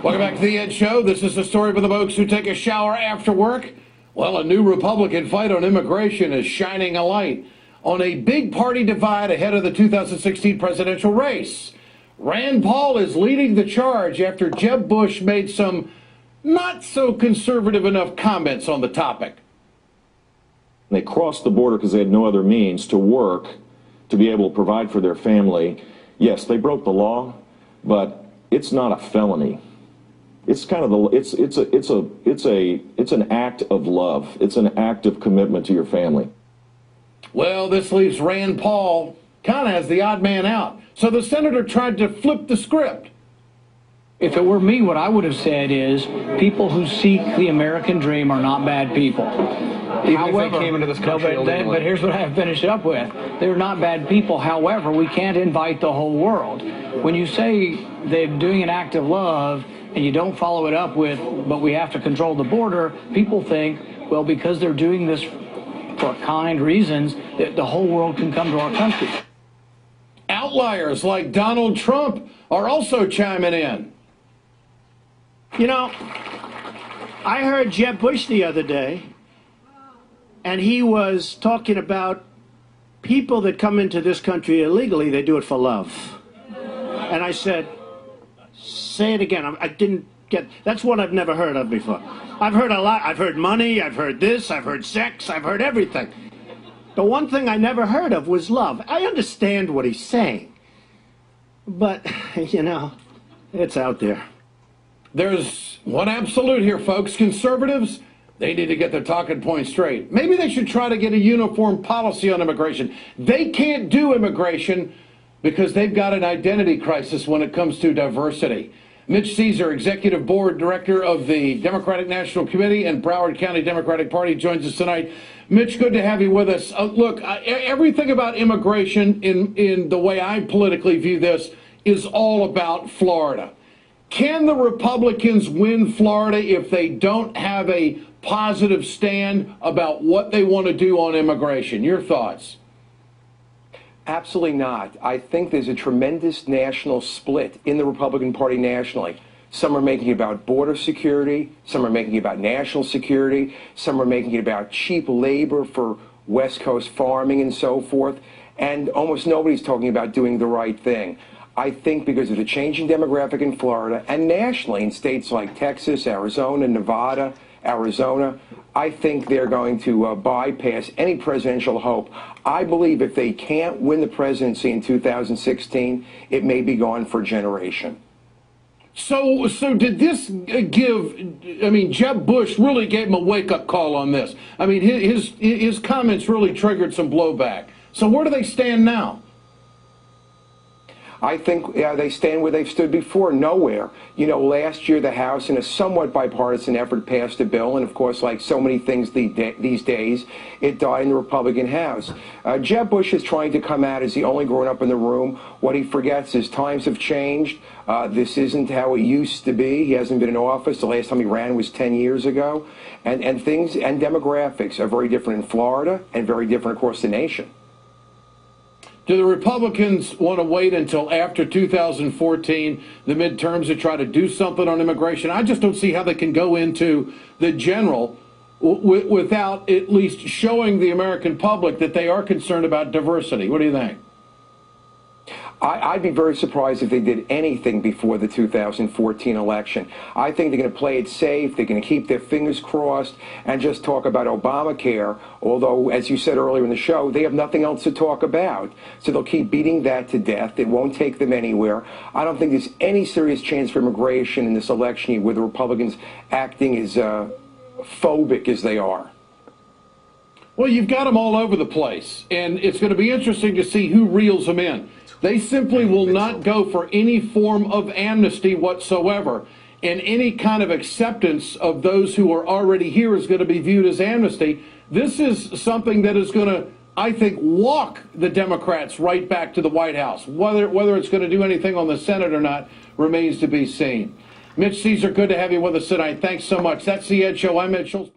Welcome back to The Ed Show. This is the story for the folks who take a shower after work. Well, a new Republican fight on immigration is shining a light on a big party divide ahead of the 2016 presidential race. Rand Paul is leading the charge after Jeb Bush made some not so conservative enough comments on the topic. They crossed the border because they had no other means to work, to be able to provide for their family. Yes, they broke the law, but it's not a felony. It's kind of it's an act of love. It's an act of commitment to your family. Well, this leaves Rand Paul kind of as the odd man out. So the senator tried to flip the script. If it were me, what I would have said is people who seek the American dream are not bad people. However, if they came into this country illegally. But here's what I have finished up with. They're not bad people. However, we can't invite the whole world. When you say they're doing an act of love and you don't follow it up with, but we have to control the border, people think, well, because they're doing this for kind reasons, that the whole world can come to our country. Outliers like Donald Trump are also chiming in. You know, I heard Jeb Bush the other day, and he was talking about people that come into this country illegally, they do it for love. And I said, say it again. I didn't get, that's what I've never heard of before. I've heard a lot. I've heard money, I've heard this, I've heard sex, I've heard everything. The one thing I never heard of was love. I understand what he's saying, but, you know, it's out there. There's one absolute here, folks. Conservatives, they need to get their talking point straight. Maybe they should try to get a uniform policy on immigration. They can't do immigration because they've got an identity crisis when it comes to diversity. Mitch Ceasar, Executive Board Director of the Democratic National Committee and Broward County Democratic Party, joins us tonight. Mitch, good to have you with us. Look, everything about immigration in the way I politically view this is all about Florida. Can the Republicans win Florida if they don't have a positive stand about what they want to do on immigration? Your thoughts? Absolutely not. I think there's a tremendous national split in the Republican Party nationally. Some are making it about border security, some are making it about national security, some are making it about cheap labor for West Coast farming and so forth, and almost nobody's talking about doing the right thing. I think because of the changing demographic in Florida and nationally in states like Texas, Arizona, Nevada, Arizona, I think they're going to bypass any presidential hope. I believe if they can't win the presidency in 2016, it may be gone for a generation. So did this Jeb Bush really gave him a wake-up call on this. I mean, his comments really triggered some blowback. So where do they stand now? I think they stand where they've stood before, nowhere. You know, last year the House, in a somewhat bipartisan effort, passed a bill, and of course, like so many things these days, it died in the Republican House. Jeb Bush is trying to come out as the only grown-up in the room. What he forgets is times have changed. This isn't how it used to be. He hasn't been in office. The last time he ran was 10 years ago. And things and demographics are very different in Florida and very different across the nation. Do the Republicans want to wait until after 2014, the midterms, to try to do something on immigration? I just don't see how they can go into the general without at least showing the American public that they are concerned about diversity. What do you think? I'd be very surprised if they did anything before the 2014 election. I think they're going to play it safe. They're going to keep their fingers crossed and just talk about Obamacare, although, as you said earlier in the show, they have nothing else to talk about. So they'll keep beating that to death. It won't take them anywhere. I don't think there's any serious chance for immigration in this election year with the Republicans acting as phobic as they are. Well, you've got them all over the place, and it's going to be interesting to see who reels them in. They simply will not go for any form of amnesty whatsoever, and any kind of acceptance of those who are already here is going to be viewed as amnesty. This is something that is going to, I think, walk the Democrats right back to the White House. Whether it's going to do anything on the Senate or not remains to be seen. Mitch Ceasar, good to have you with us tonight. Thanks so much. That's The Ed Show. I'm Ed Schultz.